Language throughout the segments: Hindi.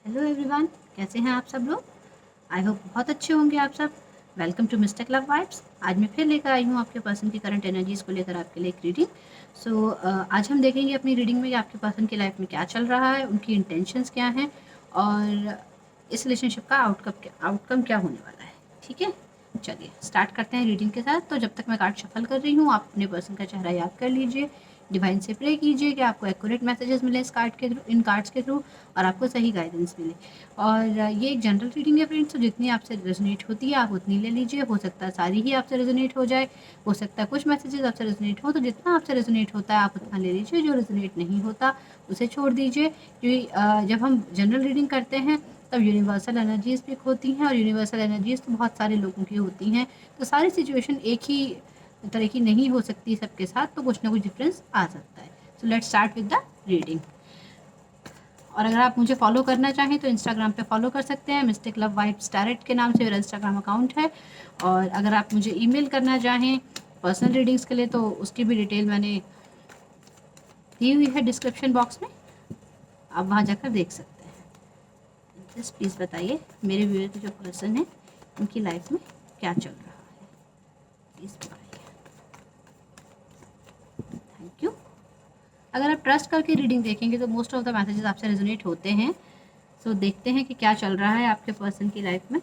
हेलो एवरीवन, कैसे हैं आप सब लोग। आई होप बहुत अच्छे होंगे आप सब। Welcome to mistake love vibes. आज मैं फिर लेकर आई हूँ आपके पर्सन की करंट एनर्जीज को लेकर आपके लिए एक रीडिंग। आज हम देखेंगे अपनी रीडिंग में कि आपके पर्सन की लाइफ में क्या चल रहा है, उनकी इंटेंशंस क्या हैं और इस रिलेशनशिप का आउटकम क्या होने वाला है। ठीक है, चलिए स्टार्ट करते हैं रीडिंग के साथ। तो जब तक मैं कार्ड शफल कर रही हूँ, आप अपने पर्सन का चेहरा याद कर लीजिए, डिवाइन से प्रे कीजिए कि आपको एक्यूरेट मैसेजेस मिले इस कार्ड के थ्रू, इन कार्ड्स के थ्रू, और आपको सही गाइडेंस मिले। और ये एक जनरल रीडिंग है फ्रेंड्स, तो जितनी आपसे रेजोनेट होती है आप उतनी ले लीजिए। हो सकता है सारी ही आपसे रेजोनेट हो जाए, हो सकता है कुछ मैसेजेस आपसे रेजोनेट हो, तो जितना आपसे रेजोनेट होता है आप उतना ले लीजिए, जो रेजोनेट नहीं होता उसे छोड़ दीजिए। क्योंकि जब हम जनरल रीडिंग करते हैं तब यूनिवर्सल एनर्जीज पिक होती हैं, और यूनिवर्सल एनर्जीज तो बहुत सारे लोगों की होती हैं, तो सारी सिचुएशन एक ही तरह की नहीं हो सकती सबके साथ, तो कुछ ना कुछ डिफरेंस आ सकता है। So let's start with the reading. और अगर आप मुझे फॉलो करना चाहें तो इंस्टाग्राम पे फॉलो कर सकते हैं, मिस्टेक लव वाइब्स डायरेक्ट के नाम से मेरा इंस्टाग्राम अकाउंट है। और अगर आप मुझे ईमेल करना चाहें पर्सनल रीडिंग्स के लिए तो उसकी भी डिटेल मैंने दी हुई है डिस्क्रिप्शन बॉक्स में, आप वहाँ जाकर देख सकते हैं। जस्ट प्लीज़ बताइए मेरे व्यूअर के जो पर्सन है उनकी लाइफ में क्या चल रहा है, प्लीज़ बताइए। Thank you. अगर आप ट्रस्ट करके रीडिंग देखेंगे तो मोस्ट ऑफ द मैसेजेस आपसे रेजोनेट होते हैं। सो देखते हैं कि क्या चल रहा है आपके पर्सन की लाइफ में।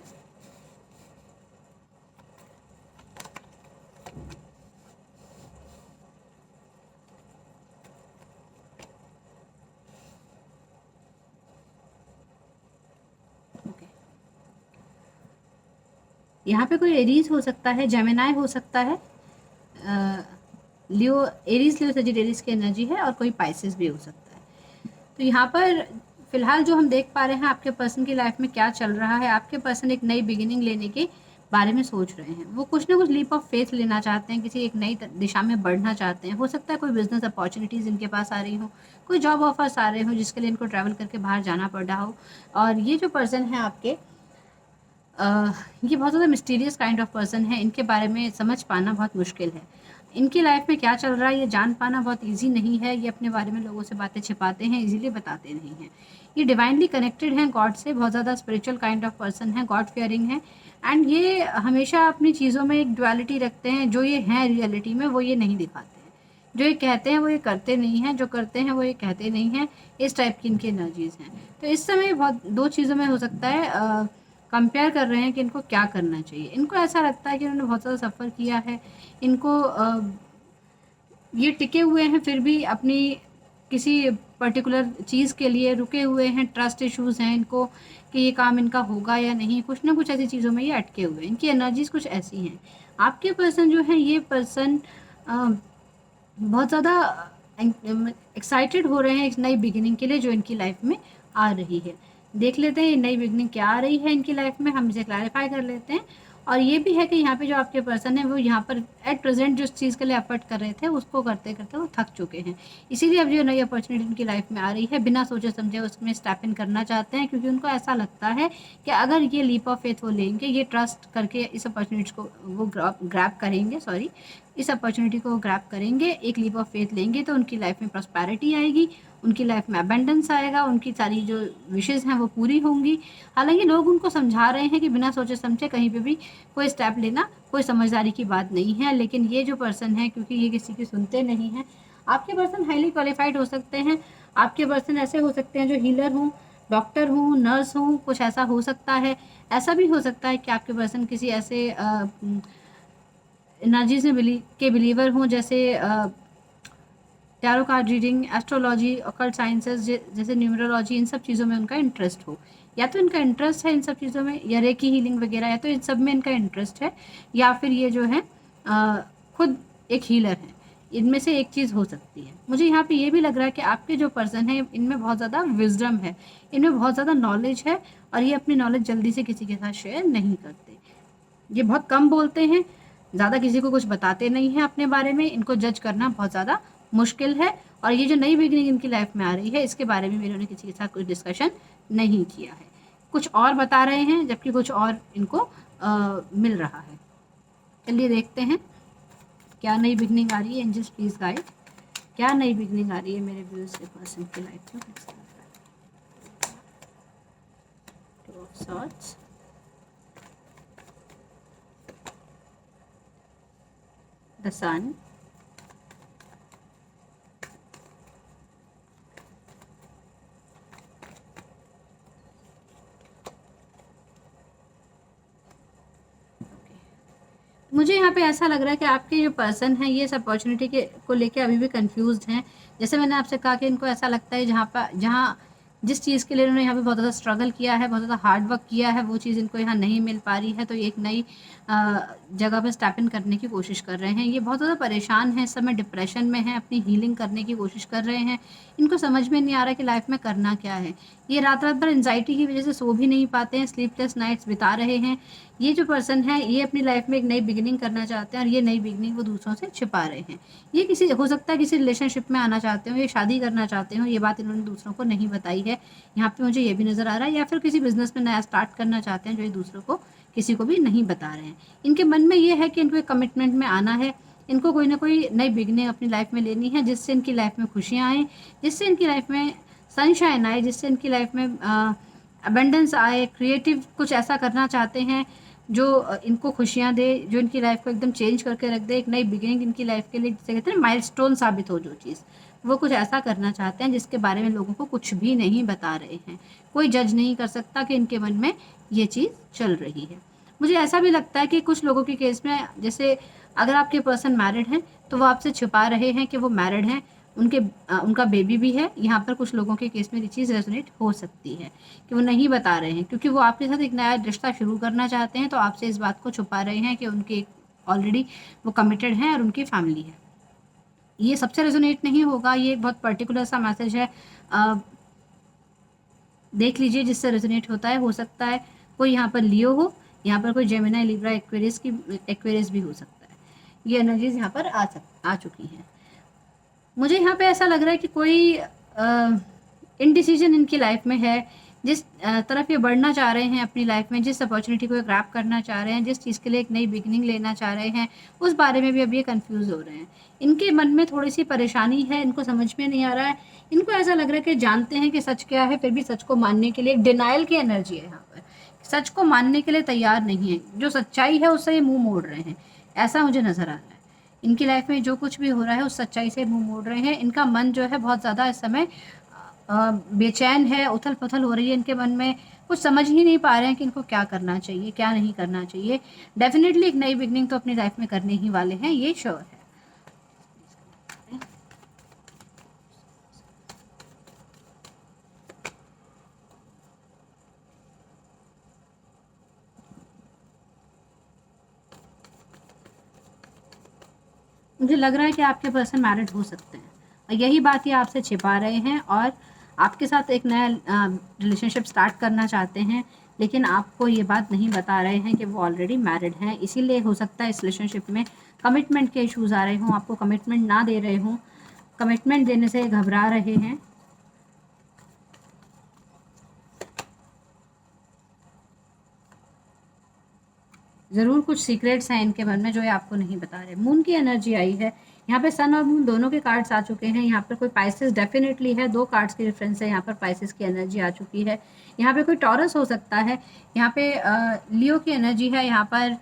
ओके, यहाँ पे कोई एरीज हो सकता है, जेमिनाई हो सकता है, लियो, एरीज लियो सजिटेरियस की एनर्जी है, और कोई पाइसेस भी हो सकता है। तो यहाँ पर फिलहाल जो हम देख पा रहे हैं आपके पर्सन की लाइफ में क्या चल रहा है, आपके पर्सन एक नई बिगिनिंग लेने के बारे में सोच रहे हैं। वो कुछ ना कुछ लीप ऑफ फेथ लेना चाहते हैं, किसी एक नई दिशा में बढ़ना चाहते हैं। हो सकता है कोई बिजनेस अपॉर्चुनिटीज़ इनके पास आ रही हो, कोई जॉब ऑफर्स आ रहे हो जिसके लिए इनको ट्रैवल करके बाहर जाना पड़ रहा हो। और ये जो पर्सन है आपके, ये बहुत ज़्यादा मिस्टीरियस काइंड ऑफ पर्सन है। इनके बारे में समझ पाना बहुत मुश्किल है। इनकी लाइफ में क्या चल रहा है ये जान पाना बहुत इजी नहीं है। ये अपने बारे में लोगों से बातें छिपाते हैं, इजीली बताते नहीं हैं। ये डिवाइनली कनेक्टेड हैं गॉड से, बहुत ज़्यादा स्पिरिचुअल काइंड ऑफ पर्सन है, गॉड फेयरिंग है। एंड ये हमेशा अपनी चीज़ों में एक डुअलिटी रखते हैं। जो ये हैं रियलिटी में वो ये नहीं दिखाते हैं, जो ये कहते हैं वो ये करते नहीं हैं, जो करते हैं वो ये कहते नहीं हैं। इस टाइप की इनकी एनर्जीज हैं। तो इस समय बहुत दो चीज़ों में हो सकता है कंपेयर कर रहे हैं कि इनको क्या करना चाहिए। इनको ऐसा लगता है कि उन्होंने बहुत ज़्यादा सफ़र किया है, इनको ये टिके हुए हैं फिर भी अपनी किसी पर्टिकुलर चीज़ के लिए रुके हुए हैं। ट्रस्ट इश्यूज़ हैं इनको कि ये काम इनका होगा या नहीं, कुछ ना कुछ ऐसी चीज़ों में ये अटके हुए हैं। इनकी एनर्जीज़ कुछ ऐसी हैं। आपके पर्सन जो हैं ये पर्सन बहुत ज़्यादा एक्साइटेड हो रहे हैं एक नई बिगिनिंग के लिए जो इनकी लाइफ में आ रही है। देख लेते हैं ये नई बिगिनिंग क्या आ रही है इनकी लाइफ में, हम इसे क्लैरिफाई कर लेते हैं। और ये भी है कि यहाँ पे जो आपके पर्सन है वो यहाँ पर एट प्रेजेंट जिस चीज़ के लिए एफर्ट कर रहे थे उसको करते करते वो थक चुके हैं। इसीलिए अब जो नई अपॉर्चुनिटी उनकी लाइफ में आ रही है बिना सोचे समझे उसमें स्टेप इन करना चाहते हैं, क्योंकि उनको ऐसा लगता है कि अगर ये लीप ऑफ फेथ वो लेंगे, ये ट्रस्ट करके इस अपॉर्चुनिटी को वो ग्रैब करेंगे, सॉरी, इस अपॉर्चुनिटी को ग्रैब करेंगे, एक लीप ऑफ फेथ लेंगे, तो उनकी लाइफ में प्रॉस्पेरिटी आएगी, उनकी लाइफ में अबेंडेंस आएगा, उनकी सारी जो विशेज़ हैं वो पूरी होंगी। हालांकि लोग उनको समझा रहे हैं कि बिना सोचे समझे कहीं पे भी कोई स्टेप लेना कोई समझदारी की बात नहीं है, लेकिन ये जो पर्सन है क्योंकि ये किसी की सुनते नहीं हैं। आपके पर्सन हाईली क्वालिफाइड हो सकते हैं, आपके पर्सन ऐसे हो सकते हैं जो हीलर हों, डॉक्टर हों, नर्स हों, कुछ ऐसा हो सकता है। ऐसा भी हो सकता है कि आपके पर्सन किसी ऐसे एनर्जीज में बिलीवर हों, जैसे tarot card reading, astrology, occult sciences जैसे न्यूमरोलॉजी, इन सब चीज़ों में उनका इंटरेस्ट हो। या तो इनका इंटरेस्ट है इन सब चीज़ों में, या रेकी हीलिंग वगैरह, या तो इन सब में इनका इंटरेस्ट है, या फिर ये जो है खुद एक हीलर है। इनमें से एक चीज़ हो सकती है। मुझे यहाँ पे ये भी लग रहा है कि आपके जो पर्सन है इनमें बहुत ज़्यादा विजडम है, इनमें बहुत ज़्यादा नॉलेज है, और ये अपनी नॉलेज जल्दी से किसी के साथ शेयर नहीं करते। ये बहुत कम बोलते हैं, ज़्यादा किसी को कुछ बताते नहीं हैं अपने बारे में। इनको जज करना बहुत ज़्यादा मुश्किल है। और ये जो नई बिगिनिंग इनकी लाइफ में आ रही है इसके बारे में भी इन्होंने किसी के साथ कुछ डिस्कशन नहीं किया है, कुछ और बता रहे हैं जबकि कुछ और इनको मिल रहा है। चलिए देखते हैं क्या नई बिगिनिंग आ रही है। एंजल्स प्लीज गाइड, क्या नई बिगिनिंग आ रही है मेरे व्यूअर्स के पर्सन की लाइफ में। Two of Swords, the Sun, मुझे यहाँ पे ऐसा लग रहा है कि आपके जो पर्सन हैं ये इस अपॉर्चुनिटी के को लेके अभी भी कंफ्यूज्ड हैं। जैसे मैंने आपसे कहा कि इनको ऐसा लगता है जहाँ जिस चीज़ के लिए उन्होंने यहाँ पे बहुत ज़्यादा स्ट्रगल किया है, बहुत ज़्यादा हार्ड वर्क किया है, वो चीज़ इनको यहाँ नहीं मिल पा रही है, तो ये एक नई जगह पे स्टेप इन करने की कोशिश कर रहे हैं। ये बहुत ज़्यादा परेशान हैं, इस समय डिप्रेशन में हैं, अपनी हीलिंग करने की कोशिश कर रहे हैं। इनको समझ में नहीं आ रहा कि लाइफ में करना क्या है। ये रात-रात भर एंग्जायटी की वजह से सो भी नहीं पाते हैं, स्लीपलेस नाइट्स बिता रहे हैं। ये जो पर्सन है ये अपनी लाइफ में एक नई बिगिनिंग करना चाहते हैं और ये नई बिगिनिंग वो दूसरों से छिपा रहे हैं। ये किसी हो सकता है किसी रिलेशनशिप में आना चाहते हो, ये शादी करना चाहते हो, ये बात इन्होंने दूसरों को नहीं बताई है। यहाँ पे मुझे ये भी नज़र आ रहा है, या फिर किसी बिज़नेस में नया स्टार्ट करना चाहते हैं जो ये दूसरों को किसी को भी नहीं बता रहे हैं। इनके मन में ये है कि इनको एक कमिटमेंट में आना है, इनको कोई ना कोई नई बिगिनिंग अपनी लाइफ में लेनी है, जिससे इनकी लाइफ में खुशियाँ आएँ, जिससे इनकी लाइफ में सनशाइन आए, जिससे इनकी लाइफ में अबंडेंस आए। क्रिएटिव कुछ ऐसा करना चाहते हैं जो इनको खुशियाँ दे, जो इनकी लाइफ को एकदम चेंज करके रख दे, एक नई बिगिनिंग इनकी लाइफ के लिए, जिसे कहते हैं माइलस्टोन साबित हो जो चीज़, वो कुछ ऐसा करना चाहते हैं जिसके बारे में लोगों को कुछ भी नहीं बता रहे हैं। कोई जज नहीं कर सकता कि इनके मन में ये चीज़ चल रही है। मुझे ऐसा भी लगता है कि कुछ लोगों के केस में, जैसे अगर आपके पर्सन मैरिड हैं तो वो आपसे छुपा रहे हैं कि वो मैरिड हैं, उनका बेबी भी है। यहाँ पर कुछ लोगों के केस में ये चीज़ रेजोनेट हो सकती है कि वो नहीं बता रहे हैं, क्योंकि वो आपके साथ एक नया रिश्ता शुरू करना चाहते हैं, तो आपसे इस बात को छुपा रहे हैं कि उनके ऑलरेडी वो कमिटेड हैं और उनकी फैमिली है। ये सबसे रेजोनेट नहीं होगा, ये बहुत पर्टिकुलर सा मैसेज है। देख लीजिए जिससे रेजोनेट होता है। हो सकता है कोई यहाँ पर लियो हो, यहाँ पर कोई जेमिनी, लिब्रा, एक्वेरियस भी हो सकता है। ये एनर्जीज यहाँ पर आ चुकी हैं। मुझे यहाँ पे ऐसा लग रहा है कि कोई इनडिसीजन इनकी लाइफ में है। जिस तरफ ये बढ़ना चाह रहे हैं अपनी लाइफ में, जिस अपॉर्चुनिटी को ये ग्रैब करना चाह रहे हैं, जिस चीज़ के लिए एक नई बिगिनिंग लेना चाह रहे हैं, उस बारे में भी अब ये कंफ्यूज हो रहे हैं। इनके मन में थोड़ी सी परेशानी है, इनको समझ में नहीं आ रहा है। इनको ऐसा लग रहा है कि जानते हैं कि सच क्या है, फिर भी सच को मानने के लिए एक डिनायल की एनर्जी है यहाँ पर। सच को मानने के लिए तैयार नहीं है, जो सच्चाई है उससे ये मुँह मोड़ रहे हैं, ऐसा मुझे नज़र आ रहा है। इनकी लाइफ में जो कुछ भी हो रहा है उस सच्चाई से मुँह मोड़ रहे हैं। इनका मन जो है बहुत ज़्यादा इस समय बेचैन है, उथल-पुथल हो रही है इनके मन में। कुछ समझ ही नहीं पा रहे हैं कि इनको क्या करना चाहिए, क्या नहीं करना चाहिए। डेफ़िनेटली एक नई बिगिनिंग तो अपनी लाइफ में करने ही वाले हैं, ये श्योर है। मुझे लग रहा है कि आपके पर्सन मैरिड हो सकते हैं और यही बात ये आपसे छिपा रहे हैं और आपके साथ एक नया रिलेशनशिप स्टार्ट करना चाहते हैं, लेकिन आपको ये बात नहीं बता रहे हैं कि वो ऑलरेडी मैरिड हैं। इसीलिए हो सकता है इस रिलेशनशिप में कमिटमेंट के इश्यूज़ आ रहे हों, आपको कमिटमेंट ना दे रहे हों, कमिटमेंट देने से घबरा रहे हैं। ज़रूर कुछ सीक्रेट्स हैं इनके मन में जो ये आपको नहीं बता रहे। मून की एनर्जी आई है, यहाँ पे सन और मून दोनों के कार्ड्स आ चुके हैं। यहाँ पर कोई पाइसेस डेफिनेटली है, 2 कार्ड्स की डिफरेंस है, यहाँ पर पाइसेस की एनर्जी आ चुकी है। यहाँ पे कोई टॉरस हो सकता है, यहाँ पे लियो की एनर्जी है, यहाँ पर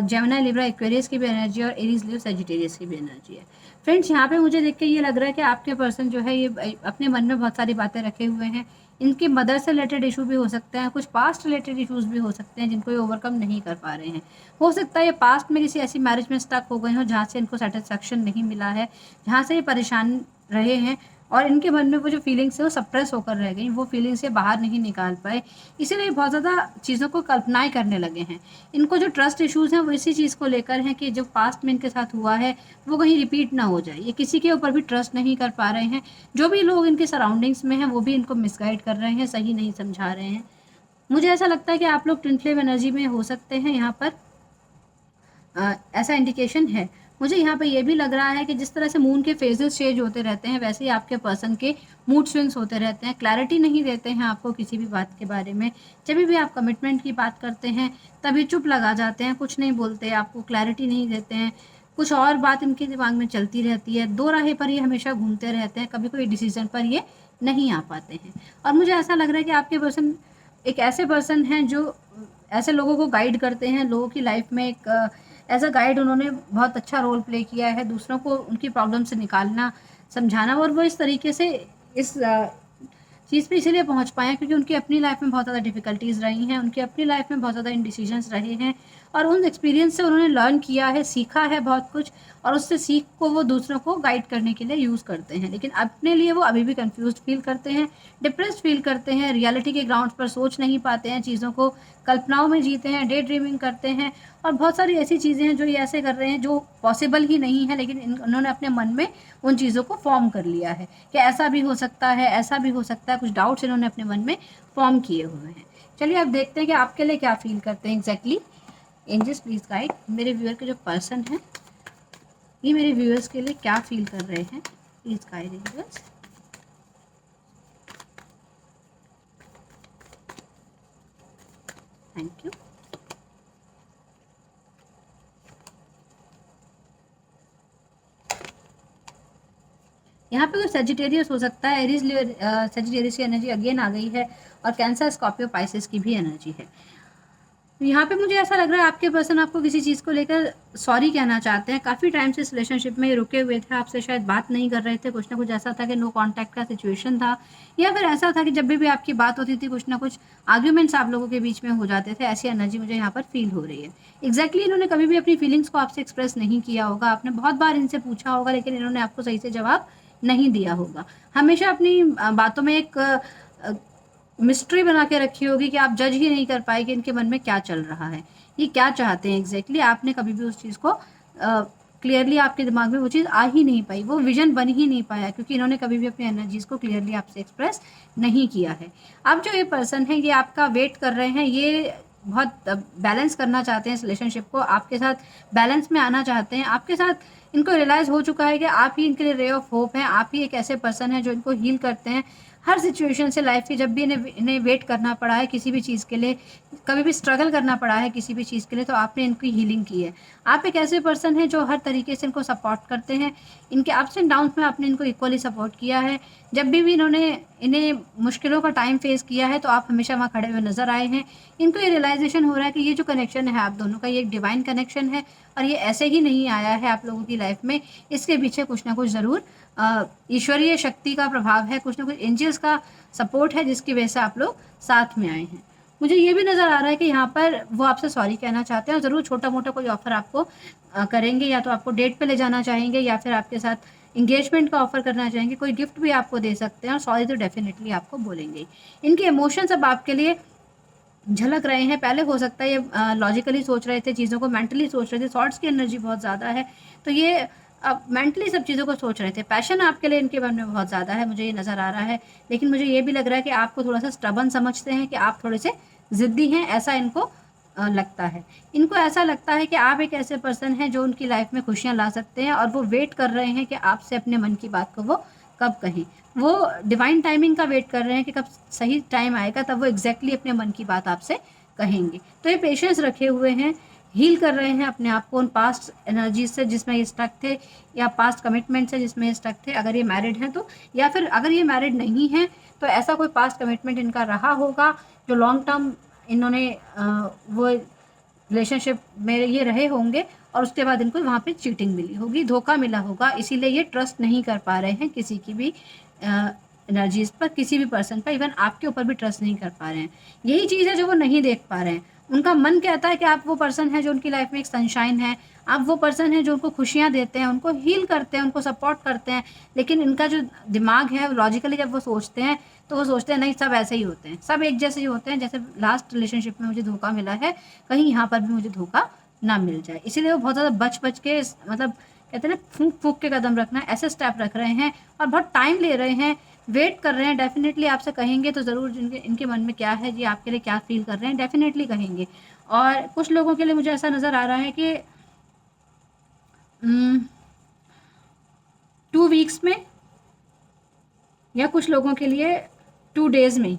जेमिनी, लिब्रा, एक्वेरियस की भी एनर्जी और एरीज, लियो, सजिटेरियस की भी एनर्जी है। फ्रेंड्स, यहाँ पे मुझे देख के ये लग रहा है कि आपके पर्सन जो है ये अपने मन में बहुत सारी बातें रखे हुए हैं। इनके मदर से रिलेटेड इशू भी हो सकते हैं, कुछ पास्ट रिलेटेड इश्यूज़ भी हो सकते हैं जिनको ये ओवरकम नहीं कर पा रहे हैं। हो सकता है ये पास्ट में किसी ऐसी मैरिज में स्टक हो गए हों जहाँ से इनको सेटिस्फैक्शन नहीं मिला है, जहाँ से ये परेशान रहे हैं और इनके मन में वो जो फीलिंग्स है वो सप्रेस होकर रह गई, वो फीलिंग्स ये बाहर नहीं निकाल पाए, इसीलिए बहुत ज़्यादा चीज़ों को कल्पनाएँ करने लगे हैं। इनको जो ट्रस्ट इश्यूज़ हैं वो इसी चीज़ को लेकर हैं कि जो पास्ट में इनके साथ हुआ है वो कहीं रिपीट ना हो जाए। ये किसी के ऊपर भी ट्रस्ट नहीं कर पा रहे हैं, जो भी लोग इनके सराउंडिंग्स में हैं वो भी इनको मिसगाइड कर रहे हैं, सही नहीं समझा रहे हैं। मुझे ऐसा लगता है कि आप लोग ट्विन फ्लेम एनर्जी में हो सकते हैं, यहाँ पर ऐसा इंडिकेशन है। मुझे यहाँ पे ये भी लग रहा है कि जिस तरह से मून के फेजेस चेंज होते रहते हैं वैसे ही आपके पर्सन के मूड स्विंग्स होते रहते हैं, क्लैरिटी नहीं देते हैं आपको किसी भी बात के बारे में। जब भी आप कमिटमेंट की बात करते हैं तभी चुप लगा जाते हैं, कुछ नहीं बोलते, आपको क्लैरिटी नहीं देते हैं, कुछ और बात इनके दिमाग में चलती रहती है, दो राहे पर ये हमेशा घूमते रहते हैं, कभी कोई डिसीजन पर ये नहीं आ पाते हैं। और मुझे ऐसा लग रहा है कि आपके पर्सन एक ऐसे पर्सन हैं जो ऐसे लोगों को गाइड करते हैं, लोगों की लाइफ में एक एज अ गाइड उन्होंने बहुत अच्छा रोल प्ले किया है, दूसरों को उनकी प्रॉब्लम से निकालना, समझाना, और वो इस तरीके से इस चीज़ पे इसीलिए पहुंच पाए हैं क्योंकि उनकी अपनी लाइफ में बहुत ज़्यादा डिफ़िकल्टीज़ रही हैं, उनकी अपनी लाइफ में बहुत ज़्यादा इंडिसीजंस रहे हैं, और उन एक्सपीरियंस से उन्होंने लर्न किया है, सीखा है बहुत कुछ, और उससे सीख को वो दूसरों को गाइड करने के लिए यूज़ करते हैं। लेकिन अपने लिए वो अभी भी कंफ्यूज्ड फील करते हैं, डिप्रेस्ड फील करते हैं, रियलिटी के ग्राउंड पर सोच नहीं पाते हैं, चीज़ों को कल्पनाओं में जीते हैं, डे ड्रीमिंग करते हैं, और बहुत सारी ऐसी चीज़ें हैं जो ये ऐसे कर रहे हैं जो पॉसिबल ही नहीं है, लेकिन उन्होंने अपने मन में उन चीज़ों को फॉर्म कर लिया है कि ऐसा भी हो सकता है, ऐसा भी हो सकता है, कुछ डाउट्स इन्होंने अपने मन में फॉर्म किए हुए हैं। चलिए अब देखते हैं कि आपके लिए क्या फील करते हैं एग्जैक्टली। एंजल्स प्लीज़ गाइड मेरे व्यूअर के जो पर्सन हैं, ये मेरे व्यूअर्स के लिए क्या फील कर रहे हैं, please guide angels. Thank you. यहाँ पे कोई सेजिटेरियस हो सकता है, एरीज सेजिटेरियस की एनर्जी अगेन आ गई है, और कैंसर, स्कॉर्पियो, पाइसेस की भी एनर्जी है। तो यहाँ पे मुझे ऐसा लग रहा है आपके पर्सन आपको किसी चीज़ को लेकर सॉरी कहना चाहते हैं। काफ़ी टाइम से इस रिलेशनशिप में ये रुके हुए थे, आपसे शायद बात नहीं कर रहे थे, कुछ ना कुछ ऐसा था कि नो कांटेक्ट का सिचुएशन था, या फिर ऐसा था कि जब भी आपकी बात होती थी कुछ ना कुछ आर्ग्यूमेंट्स आप लोगों के बीच में हो जाते थे। ऐसी एनर्जी मुझे यहाँ पर फील हो रही है। एग्जैक्टली इन्होंने कभी भी अपनी फीलिंग्स को आपसे एक्सप्रेस नहीं किया होगा, आपने बहुत बार इनसे पूछा होगा, लेकिन इन्होंने आपको सही से जवाब नहीं दिया होगा। हमेशा अपनी बातों में एक मिस्ट्री बना के रखी होगी कि आप जज ही नहीं कर पाए कि इनके मन में क्या चल रहा है, ये क्या चाहते हैं एग्जैक्टली। आपने कभी भी उस चीज़ को क्लियरली आपके दिमाग में वो चीज़ आ ही नहीं पाई, वो विजन बन ही नहीं पाया, क्योंकि इन्होंने कभी भी अपनी एनर्जीज़ को क्लियरली आपसे एक्सप्रेस नहीं किया है। अब जो ये पर्सन है ये आपका वेट कर रहे हैं, ये बहुत बैलेंस करना चाहते हैं इस रिलेशनशिप को, आपके साथ बैलेंस में आना चाहते हैं, आपके साथ इनको रियलाइज़ हो चुका है कि आप ही इनके लिए रे ऑफ होप हैं, आप ही एक ऐसे पर्सन हैं जो इनको हील करते हैं हर सिचुएशन से लाइफ की। जब भी इन्हें वेट करना पड़ा है किसी भी चीज़ के लिए, कभी भी स्ट्रगल करना पड़ा है किसी भी चीज़ के लिए, तो आपने इनकी हीलिंग की है। आप एक ऐसे पर्सन हैं जो हर तरीके से इनको सपोर्ट करते हैं, इनके अप्स एंड डाउन्स में आपने इनको इक्वली सपोर्ट किया है। जब भी इन्हें मुश्किलों का टाइम फेस किया है तो आप हमेशा वहाँ खड़े हुए नज़र आए हैं। इनको ये रियलाइजेशन हो रहा है कि ये जो कनेक्शन है आप दोनों का, ये एक डिवाइन कनेक्शन है, और ये ऐसे ही नहीं आया है आप लोगों की लाइफ में, इसके पीछे कुछ ना कुछ ज़रूर ईश्वरीय शक्ति का प्रभाव है, कुछ ना कुछ एंजल्स का सपोर्ट है, जिसकी वजह से आप लोग साथ में आए हैं। मुझे ये भी नज़र आ रहा है कि यहाँ पर वो आपसे सॉरी कहना चाहते हैं, और ज़रूर छोटा मोटा कोई ऑफ़र आपको करेंगे, या तो आपको डेट पे ले जाना चाहेंगे, या फिर आपके साथ इंगेजमेंट का ऑफ़र करना चाहेंगे, कोई गिफ्ट भी आपको दे सकते हैं, और सॉरी तो डेफिनेटली आपको बोलेंगे। इनके इमोशंस अब आपके लिए झलक रहे हैं। पहले हो सकता है ये लॉजिकली सोच रहे थे चीज़ों को, मेंटली सोच रहे थे, थॉट्स की एनर्जी बहुत ज़्यादा है, तो ये अब मेंटली सब चीज़ों को सोच रहे थे। पैशन आपके लिए इनके मन में बहुत ज़्यादा है, मुझे ये नज़र आ रहा है, लेकिन मुझे ये भी लग रहा है कि आपको थोड़ा सा स्टबर्न समझते हैं, कि आप थोड़े से ज़िद्दी हैं, ऐसा इनको लगता है। इनको ऐसा लगता है कि आप एक ऐसे पर्सन हैं जो उनकी लाइफ में खुशियाँ ला सकते हैं, और वो वेट कर रहे हैं कि आपसे अपने मन की बात को वो कब कहें। वो डिवाइन टाइमिंग का वेट कर रहे हैं कि कब सही टाइम आएगा, तब वो एग्जैक्टली अपने मन की बात आपसे कहेंगे। तो ये पेशेंस रखे हुए हैं, हील कर रहे हैं अपने आप को उन पास्ट एनर्जीज से जिसमें ये स्टक थे, या पास्ट कमिटमेंट से जिसमें ये स्टक थे, अगर ये मैरिड हैं तो, या फिर अगर ये मैरिड नहीं हैं तो ऐसा कोई पास्ट कमिटमेंट इनका रहा होगा जो लॉन्ग टर्म इन्होंने वो रिलेशनशिप में ये रहे होंगे, और उसके बाद इनको वहाँ पे चीटिंग मिली होगी, धोखा मिला होगा, इसीलिए ये ट्रस्ट नहीं कर पा रहे हैं किसी की भी एनर्जीज पर, किसी भी पर्सन पर, इवन आपके ऊपर भी ट्रस्ट नहीं कर पा रहे हैं। यही चीज़ है जो वो नहीं देख पा रहे हैं। उनका मन कहता है कि आप वो पर्सन है जो उनकी लाइफ में एक सनशाइन है, आप वो पर्सन है जो उनको खुशियाँ देते हैं, उनको हील करते हैं, उनको सपोर्ट करते हैं, लेकिन इनका जो दिमाग है लॉजिकली जब वो सोचते हैं तो वो सोचते हैं नहीं सब ऐसे ही होते हैं, सब एक जैसे ही होते हैं, जैसे लास्ट रिलेशनशिप में मुझे धोखा मिला है, कहीं यहाँ पर भी मुझे धोखा ना मिल जाए। इसीलिए वो बहुत ज़्यादा बच के, मतलब कहते हैं ना फूंक फूंक के कदम रखना, ऐसे स्टेप रख रहे हैं, और बहुत टाइम ले रहे हैं, वेट कर रहे हैं। डेफिनेटली आपसे कहेंगे तो ज़रूर इनके मन में क्या है, जी आपके लिए क्या फील कर रहे हैं, डेफिनेटली कहेंगे। और कुछ लोगों के लिए मुझे ऐसा नज़र आ रहा है कि 2 वीक्स में, या कुछ लोगों के लिए 2 डेज़ में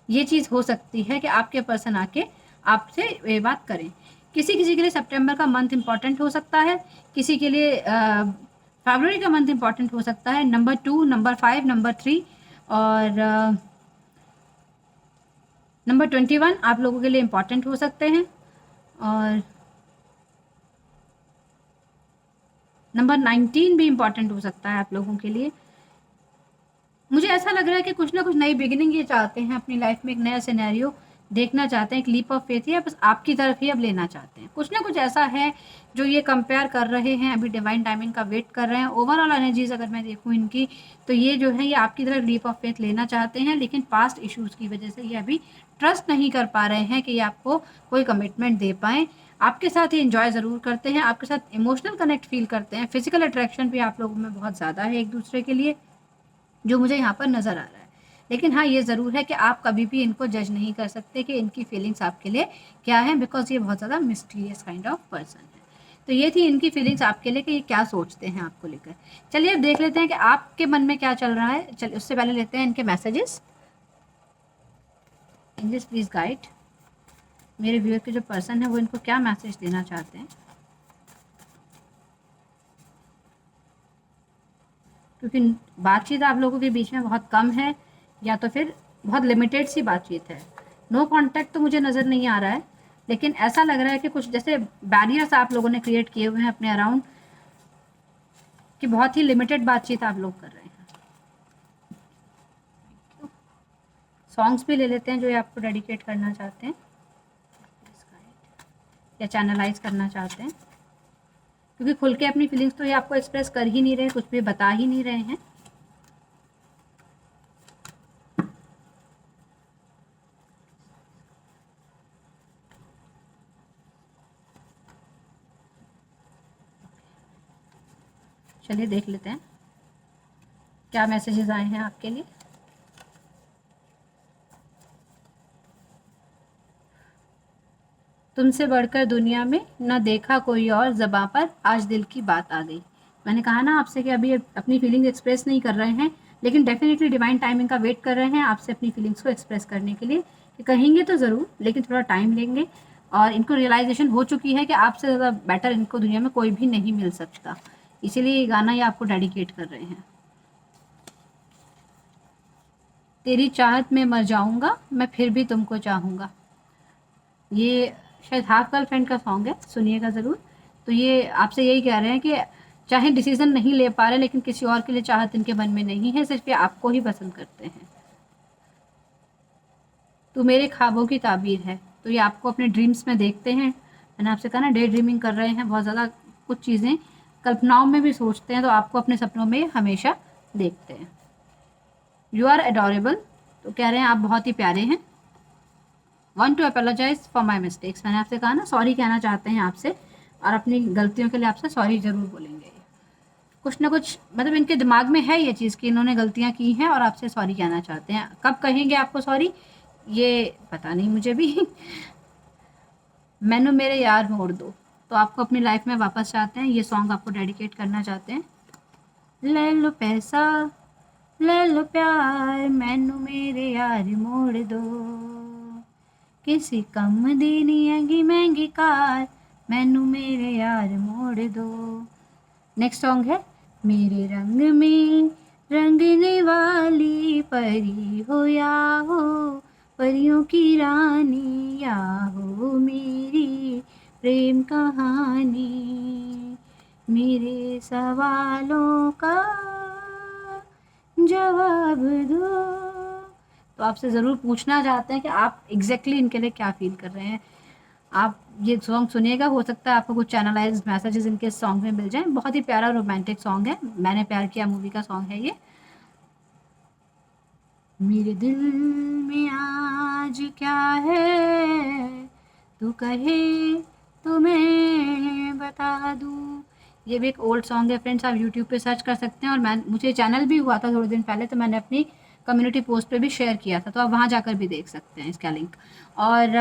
ये चीज़ हो सकती है कि आपके पर्सन आके आपसे ये बात करें। किसी किसी के लिए सितंबर का मंथ इम्पॉर्टेंट हो सकता है, किसी के लिए फरवरी का मंथ इम्पॉर्टेंट हो सकता है, नंबर 2, नंबर 5, नंबर 3 और नंबर 21 आप लोगों के लिए इम्पॉर्टेंट हो सकते हैं, और नंबर 19 भी इम्पॉर्टेंट हो सकता है आप लोगों के लिए। मुझे ऐसा लग रहा है कि कुछ ना कुछ नई बिगिनिंग ये चाहते हैं अपनी लाइफ में, एक नया सिनेरियो देखना चाहते हैं, एक लीप ऑफ फेथ या बस आपकी तरफ ही अब लेना चाहते हैं। कुछ ना कुछ ऐसा है जो ये कंपेयर कर रहे हैं, अभी डिवाइन टाइमिंग का वेट कर रहे हैं। ओवरऑल एनर्जीज अगर मैं देखूँ इनकी, तो ये जो है ये आपकी तरफ लीप ऑफ फेथ लेना चाहते हैं, लेकिन पास्ट इश्यूज की वजह से ये अभी ट्रस्ट नहीं कर पा रहे हैं कि ये आपको कोई कमिटमेंट दे पाएँ। आपके साथ ये एंजॉय ज़रूर करते हैं, आपके साथ इमोशनल कनेक्ट फील करते हैं, फिजिकल अट्रैक्शन भी आप लोगों में बहुत ज़्यादा है एक दूसरे के लिए, जो मुझे यहाँ पर नज़र आ रहा है। लेकिन हाँ, ये ज़रूर है कि आप कभी भी इनको जज नहीं कर सकते कि इनकी फीलिंग्स आपके लिए क्या है, बिकॉज़ ये बहुत ज़्यादा मिस्टीरियस काइंड ऑफ पर्सन है। तो ये थी इनकी फीलिंग्स आपके लिए कि ये क्या सोचते हैं आपको लेकर। चलिए अब देख लेते हैं कि आपके मन में क्या चल रहा है। चलिए उससे पहले लेते हैं इनके मैसेजेस। एंजल्स प्लीज़ गाइड मेरे व्यूअर के जो पर्सन है वो इनको क्या मैसेज देना चाहते हैं, क्योंकि बातचीत आप लोगों के बीच में बहुत कम है या तो फिर बहुत लिमिटेड सी बातचीत है। नो कांटेक्ट तो मुझे नज़र नहीं आ रहा है, लेकिन ऐसा लग रहा है कि कुछ जैसे बैरियर्स आप लोगों ने क्रिएट किए हुए हैं अपने अराउंड, कि बहुत ही लिमिटेड बातचीत आप लोग कर रहे हैं। सॉन्ग्स भी ले लेते हैं जो ये आपको डेडिकेट करना चाहते हैं या चैनलाइज करना चाहते हैं, क्योंकि खुल के अपनी फीलिंग्स तो ये आपको एक्सप्रेस कर ही नहीं रहे, कुछ भी बता ही नहीं रहे हैं। चलिए देख लेते हैं क्या मैसेजेस आए हैं आपके लिए। तुमसे बढ़कर दुनिया में न देखा कोई और, ज़बां पर आज दिल की बात आ गई। मैंने कहा ना आपसे कि अभी अपनी फीलिंग्स एक्सप्रेस नहीं कर रहे हैं, लेकिन डेफिनेटली डिवाइन टाइमिंग का वेट कर रहे हैं आपसे अपनी फीलिंग्स को एक्सप्रेस करने के लिए, कि कहेंगे तो ज़रूर लेकिन थोड़ा टाइम लेंगे, और इनको रियलाइजेशन हो चुकी है कि आपसे ज़्यादा बेटर इनको दुनिया में कोई भी नहीं मिल सकता, इसीलिए ये गाना ये आपको डेडिकेट कर रहे हैं। तेरी चाहत में मर जाऊंगा मैं फिर भी तुमको चाहूँगा, ये शायद हाफ गर्लफ्रेंड का सॉन्ग है, सुनिएगा ज़रूर। तो ये आपसे यही कह रहे हैं कि चाहे डिसीज़न नहीं ले पा रहे, लेकिन किसी और के लिए चाहत इनके मन में नहीं है, सिर्फ ये आपको ही पसंद करते हैं। तू मेरे ख्वाबों की ताबीर है, तो ये आपको अपने ड्रीम्स में देखते हैं। मैंने आपसे कहा ना डे ड्रीमिंग कर रहे हैं बहुत ज़्यादा, कुछ चीज़ें कल्पनाओं में भी सोचते हैं, तो आपको अपने सपनों में हमेशा देखते हैं। यू आर एडोरेबल, तो कह रहे हैं आप बहुत ही प्यारे हैं। Want to apologise for my mistakes, मैंने आपसे कहा ना सॉरी कहना चाहते हैं आपसे, और अपनी गलतियों के लिए आपसे सॉरी ज़रूर बोलेंगे। कुछ ना कुछ मतलब इनके दिमाग में है ये चीज़ कि इन्होंने गलतियाँ की हैं और आपसे सॉरी कहना चाहते हैं। कब कहेंगे आपको सॉरी ये पता नहीं मुझे भी। मैनू मेरे यार मोड़ दो, तो आपको अपनी लाइफ में वापस चाहते हैं, ये सॉन्ग आपको डेडिकेट करना चाहते हैं। ले लो पैसा ले लो प्यार, मैनू मेरे यार मोड़ दो, किसी कम दी नहीं महंगी कार, मैनू मेरे यार मोड़ दो। नेक्स्ट सॉन्ग है मेरे रंग में रंगने वाली परी हो या हो, परियों की रानी या हो मेरी प्रेम कहानी, मेरे सवालों का जवाब दो। तो आपसे ज़रूर पूछना चाहते हैं कि आप एग्जैक्टली इनके लिए क्या फील कर रहे हैं। आप ये सॉन्ग सुनिएगा, हो सकता है आपको कुछ चैनलाइज मैसेजेस इनके सॉन्ग में मिल जाएं। बहुत ही प्यारा रोमांटिक सॉन्ग है, मैंने प्यार किया मूवी का सॉन्ग है ये। मेरे दिल में आज क्या है तू कहे तो मैं बता दूँ, ये भी एक ओल्ड सॉन्ग है फ्रेंड्स, आप यूट्यूब पे सर्च कर सकते हैं। और मैं मुझे चैनल भी हुआ था थोड़े दिन पहले, तो मैंने अपनी कम्युनिटी पोस्ट पे भी शेयर किया था, तो आप वहाँ जाकर भी देख सकते हैं इसका लिंक। और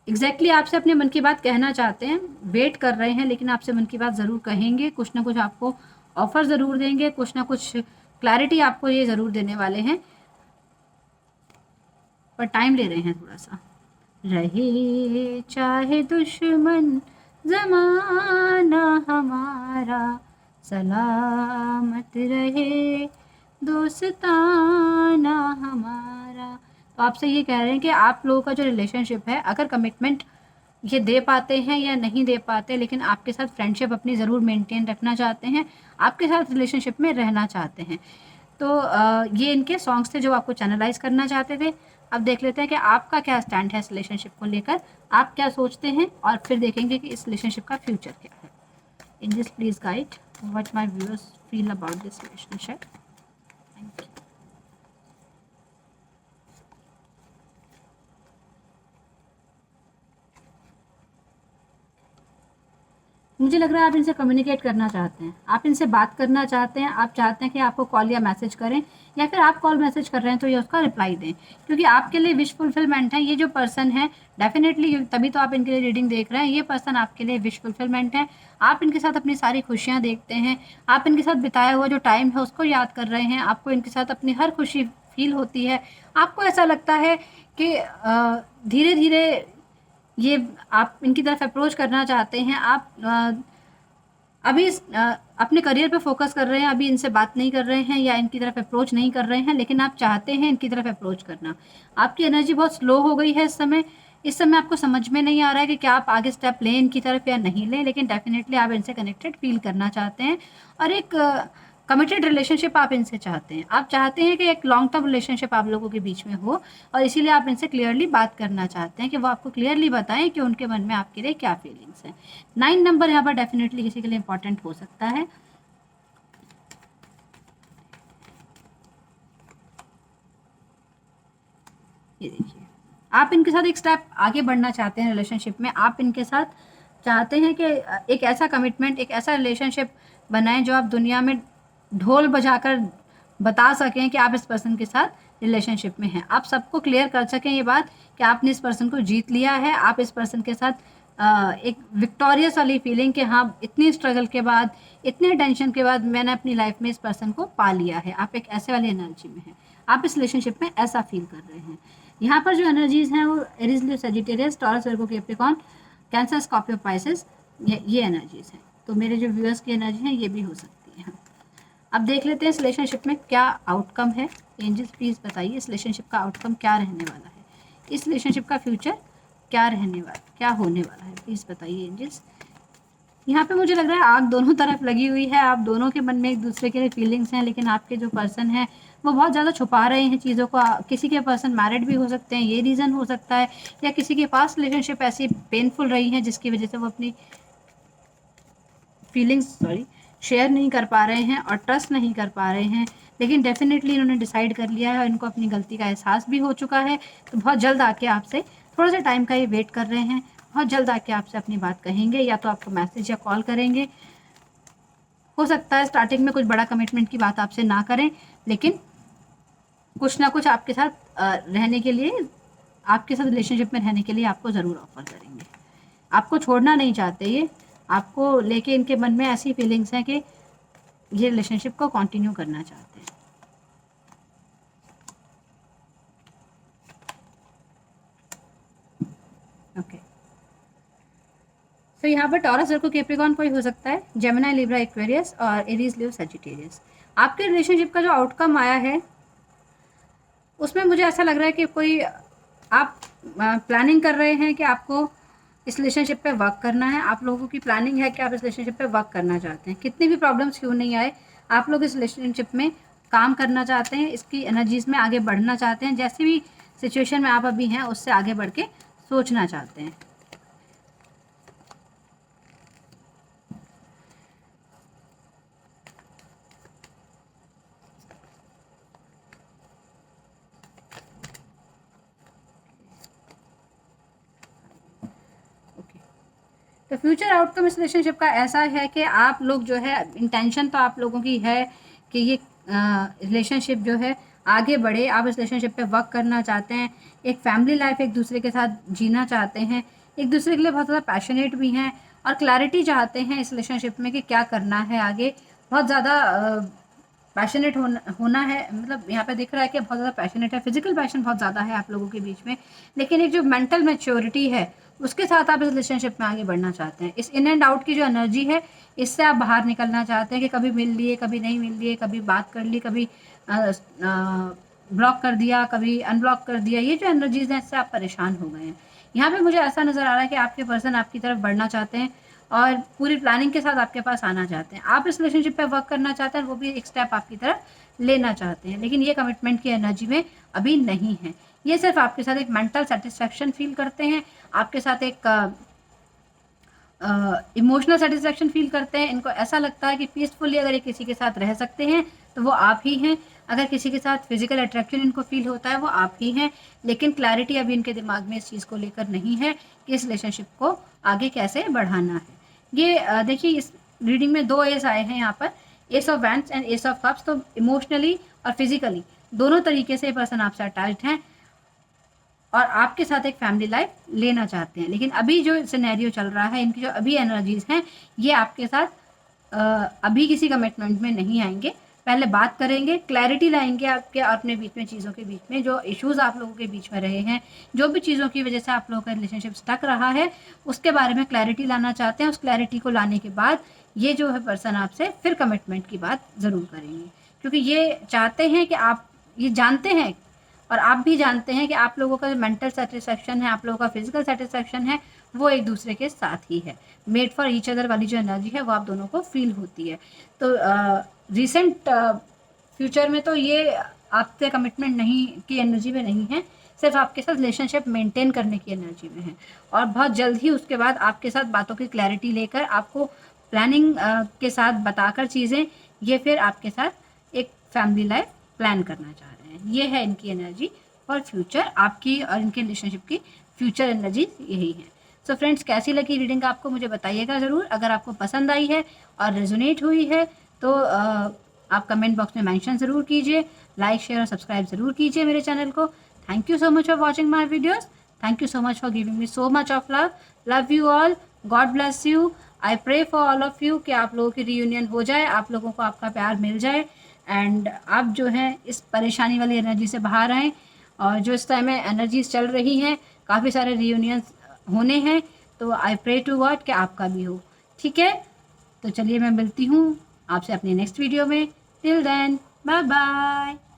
एग्जैक्टली आपसे अपने मन की बात कहना चाहते हैं, वेट कर रहे हैं, लेकिन आपसे मन की बात ज़रूर कहेंगे, कुछ ना कुछ आपको ऑफर ज़रूर देंगे, कुछ ना कुछ क्लैरिटी आपको ये ज़रूर देने वाले हैं, पर टाइम ले रहे हैं थोड़ा सा। रहे चाहे दुश्मन ज़माना हमारा, सलामत रहे दोस्ताना हमारा। तो आपसे ये कह रहे हैं कि आप लोगों का जो रिलेशनशिप है, अगर कमिटमेंट ये दे पाते हैं या नहीं दे पाते, लेकिन आपके साथ फ्रेंडशिप अपनी ज़रूर मेंटेन रखना चाहते हैं, आपके साथ रिलेशनशिप में रहना चाहते हैं। तो ये इनके सॉन्ग्स थे जो आपको चैनलाइज करना चाहते थे। अब देख लेते हैं कि आपका क्या स्टैंड है इस रिलेशनशिप को लेकर, आप क्या सोचते हैं, और फिर देखेंगे कि इस रिलेशनशिप का फ्यूचर क्या है। Angels please guide what my viewers feel about this relationship. Thank you. मुझे लग रहा है आप इनसे कम्युनिकेट करना चाहते हैं, आप इनसे बात करना चाहते हैं, आप चाहते हैं कि आपको कॉल या मैसेज करें, या फिर आप कॉल मैसेज कर रहे हैं तो ये उसका रिप्लाई दें, क्योंकि आपके लिए विश फुलफिलमेंट है। ये जो पर्सन है डेफिनेटली, तभी तो आप इनके लिए रीडिंग देख रहे हैं, ये पर्सन आपके लिए विश फुलफिलमेंट है। आप इनके साथ अपनी सारी खुशियाँ देखते हैं, आप इनके साथ बिताया हुआ जो टाइम है उसको याद कर रहे हैं, आपको इनके साथ अपनी हर खुशी फील होती है। आपको ऐसा लगता है कि धीरे धीरे ये आप इनकी तरफ अप्रोच करना चाहते हैं। आप अभी अपने करियर पे फोकस कर रहे हैं, अभी इनसे बात नहीं कर रहे हैं या इनकी तरफ अप्रोच नहीं कर रहे हैं, लेकिन आप चाहते हैं इनकी तरफ अप्रोच करना। आपकी एनर्जी बहुत स्लो हो गई है इस समय। इस समय आपको समझ में नहीं आ रहा है कि क्या आप आगे स्टेप लें इनकी तरफ या नहीं लें, लेकिन डेफिनेटली आप इनसे कनेक्टेड फील करना चाहते हैं और एक कमिटेड रिलेशनशिप आप इनसे चाहते हैं। आप चाहते हैं कि एक लॉन्ग टर्म रिलेशनशिप आप लोगों के बीच में हो, और इसीलिए आप इनसे क्लियरली बात करना चाहते हैं कि वो आपको क्लियरली बताएं कि उनके मन में आपके लिए क्या फीलिंग्स हैं। 9 नंबर यहाँ पर डेफिनेटली किसी के लिए इंपॉर्टेंट हो सकता है। ये देखिए, आप इनके साथ एक स्टेप आगे बढ़ना चाहते हैं रिलेशनशिप में। आप इनके साथ चाहते हैं कि एक ऐसा कमिटमेंट, एक ऐसा रिलेशनशिप बनाएं जो आप दुनिया में ढोल बजाकर बता सकें कि आप इस पर्सन के साथ रिलेशनशिप में हैं। आप सबको क्लियर कर सकें ये बात कि आपने इस पर्सन को जीत लिया है। आप इस पर्सन के साथ एक विक्टोरियस वाली फीलिंग कि हाँ, इतनी स्ट्रगल के बाद, इतने टेंशन के बाद मैंने अपनी लाइफ में इस पर्सन को पा लिया है। आप एक ऐसे वाली एनर्जी में हैं, आप इस रिलेशनशिप में ऐसा फील कर रहे हैं। यहाँ पर जो एनर्जीज हैं वो एरीज, लियो, सजिटेरियस, टॉरस, वर्गो, कैप्रिकॉर्न, कैंसर, स्कॉर्पियो, पाइसेस, ये एनर्जीज हैं। तो मेरे जो व्यूअर्स की एनर्जी हैं ये भी हो सकती है। अब देख लेते हैं इस रिलेशनशिप में क्या आउटकम है। एंजल्स प्लीज़ बताइए इस रिलेशनशिप का आउटकम क्या रहने वाला है, इस रिलेशनशिप का फ्यूचर क्या रहने वाला, क्या होने वाला है, प्लीज़ बताइए एंजल्स। यहाँ पे मुझे लग रहा है आग दोनों तरफ लगी हुई है, आप दोनों के मन में एक दूसरे के लिए फीलिंग्स हैं, लेकिन आपके जो पर्सन है वो बहुत ज़्यादा छुपा रहे हैं चीज़ों को। किसी के पर्सन मैरिड भी हो सकते हैं, ये रीज़न हो सकता है, या किसी के पास रिलेशनशिप ऐसी पेनफुल रही है जिसकी वजह से वो अपनी फीलिंग्स शेयर नहीं कर पा रहे हैं और ट्रस्ट नहीं कर पा रहे हैं। लेकिन डेफिनेटली इन्होंने डिसाइड कर लिया है और इनको अपनी गलती का एहसास भी हो चुका है। तो बहुत जल्द आके आपसे, थोड़ा सा टाइम का ये वेट कर रहे हैं, बहुत जल्द आके आपसे अपनी बात कहेंगे, या तो आपको मैसेज या कॉल करेंगे। हो सकता है स्टार्टिंग में कुछ बड़ा कमिटमेंट की बात आपसे ना करें, लेकिन कुछ ना कुछ आपके साथ रहने के लिए, आपके साथ रिलेशनशिप में रहने के लिए आपको ज़रूर ऑफर करेंगे। आपको छोड़ना नहीं चाहते ये, आपको लेके इनके मन में ऐसी फीलिंग्स हैं कि ये रिलेशनशिप को कंटिन्यू करना चाहते हैं। ओके, तो यहाँ पर टॉरस, वर्गो, कैप्रिकॉर्न कोई हो सकता है, जेमिनी, लिब्रा, एक्वेरियस और एरीज, लियो, सजिटेरियस। आपके रिलेशनशिप का जो आउटकम आया है उसमें मुझे ऐसा लग रहा है कि कोई आप प्लानिंग कर रहे हैं कि आपको इस रिलेशनशिप पे वर्क करना है। आप लोगों की प्लानिंग है कि आप इस रिलेशनशिप पे वर्क करना चाहते हैं। कितनी भी प्रॉब्लम्स क्यों नहीं आए, आप लोग इस रिलेशनशिप में काम करना चाहते हैं, इसकी एनर्जीज में आगे बढ़ना चाहते हैं। जैसी भी सिचुएशन में आप अभी हैं उससे आगे बढ़ के सोचना चाहते हैं। तो फ्यूचर आउटकम इस रिलेशनशिप का ऐसा है कि आप लोग जो है, इंटेंशन तो आप लोगों की है कि ये रिलेशनशिप जो है आगे बढ़े। आप इस रिलेशनशिप पे वर्क करना चाहते हैं, एक फैमिली लाइफ एक दूसरे के साथ जीना चाहते हैं, एक दूसरे के लिए बहुत ज़्यादा पैशनेट भी हैं और क्लैरिटी चाहते हैं इस रिलेशनशिप में कि क्या करना है आगे। बहुत ज़्यादा पैशनेट होना है, मतलब यहाँ पे दिख रहा है कि बहुत ज़्यादा पैशनेट है, फिजिकल पैशन बहुत ज़्यादा है आप लोगों के बीच में, लेकिन एक जो मेंटल मैच्योरिटी है उसके साथ आप इस रिलेशनशिप में आगे बढ़ना चाहते हैं। इस इन एंड आउट की जो एनर्जी है इससे आप बाहर निकलना चाहते हैं कि कभी मिल लिए, कभी नहीं मिल लिए, कभी बात कर ली, कभी ब्लॉक कर दिया, कभी अनब्लॉक कर दिया, ये जो एनर्जीज़ हैं इससे आप परेशान हो गए हैं। यहाँ पे मुझे ऐसा नज़र आ रहा है कि आपके पर्सन आपकी तरफ बढ़ना चाहते हैं और पूरी प्लानिंग के साथ आपके पास आना चाहते हैं। आप इस रिलेशनशिप पे वर्क करना चाहते हैं, वो भी एक स्टेप आपकी तरफ लेना चाहते हैं, लेकिन ये कमिटमेंट की एनर्जी में अभी नहीं है। ये सिर्फ आपके साथ एक मेंटल सेटिस्फेक्शन फील करते हैं, आपके साथ एक इमोशनल सेटिस्फेक्शन फील करते हैं। इनको ऐसा लगता है कि पीसफुली अगर ये किसी के साथ रह सकते हैं तो वो आप ही हैं। अगर किसी के साथ फिजिकल अट्रैक्शन इनको फील होता है वो आप ही हैं, लेकिन क्लैरिटी अभी इनके दिमाग में इस चीज़ को लेकर नहीं है कि इस रिलेशनशिप को आगे कैसे बढ़ाना है। ये देखिए इस रीडिंग में 2 एस आए हैं यहाँ पर, S of wands and S of cups. तो इमोशनली और फिजिकली दोनों तरीके से ये पर्सन आपसे अटैच्ड हैं और आपके साथ एक फैमिली लाइफ लेना चाहते हैं, लेकिन अभी जो सिनेरियो चल रहा है, इनकी जो अभी एनर्जीज हैं, ये आपके साथ अभी किसी कमिटमेंट में नहीं आएंगे। पहले बात करेंगे, क्लैरिटी लाएंगे आपके और अपने बीच में, चीज़ों के बीच में जो इश्यूज आप लोगों के बीच में रहे हैं, जो भी चीज़ों की वजह से आप लोगों का रिलेशनशिप स्टक रहा है, उसके बारे में क्लैरिटी लाना चाहते हैं। उस क्लैरिटी को लाने के बाद ये जो है पर्सन आपसे फिर कमिटमेंट की बात ज़रूर करेंगे, क्योंकि ये चाहते हैं कि आप, ये जानते हैं और आप भी जानते हैं कि आप लोगों का जो मेंटल सेटिस्फेक्शन है, आप लोगों का फिजिकल सेटिस्फेक्शन है, वो एक दूसरे के साथ ही है। मेड फॉर ईच अदर वाली जो एनर्जी है वो आप दोनों को फील होती है। तो रिसेंट फ्यूचर में तो ये आपसे कमिटमेंट नहीं की एनर्जी में नहीं है, सिर्फ आपके साथ रिलेशनशिप मेंटेन करने की एनर्जी में है। और बहुत जल्द ही उसके बाद आपके साथ बातों की क्लैरिटी लेकर, आपको प्लानिंग के साथ बताकर चीज़ें, ये फिर आपके साथ एक फैमिली लाइफ प्लान करना चाह रहे हैं। ये है इनकी एनर्जी फॉर फ्यूचर, आपकी और इनके रिलेशनशिप की फ्यूचर एनर्जी यही है। सो फ्रेंड्स, कैसी लगी रीडिंग आपको मुझे बताइएगा ज़रूर। अगर आपको पसंद आई है और रेजोनेट हुई है तो आप कमेंट बॉक्स में मेंशन ज़रूर कीजिए, लाइक शेयर और सब्सक्राइब ज़रूर कीजिए मेरे चैनल को। Thank you so much for watching my videos. Thank you so much for giving me so much of love. Love you all, God bless you. I pray for all of you कि आप लोगों की रीयूनियन हो जाए, आप लोगों को आपका प्यार मिल जाए एंड आप जो है इस परेशानी वाली एनर्जी से बाहर आएँ। और जो इस टाइम में एनर्जीज चल रही हैं, काफ़ी सारे रीयूनियंस होने हैं, तो आई प्रे टू गॉड कि आपका भी हो। ठीक है, तो चलिए मैं मिलती हूँ आपसे अपनी नेक्स्ट वीडियो में। Till then, bye bye.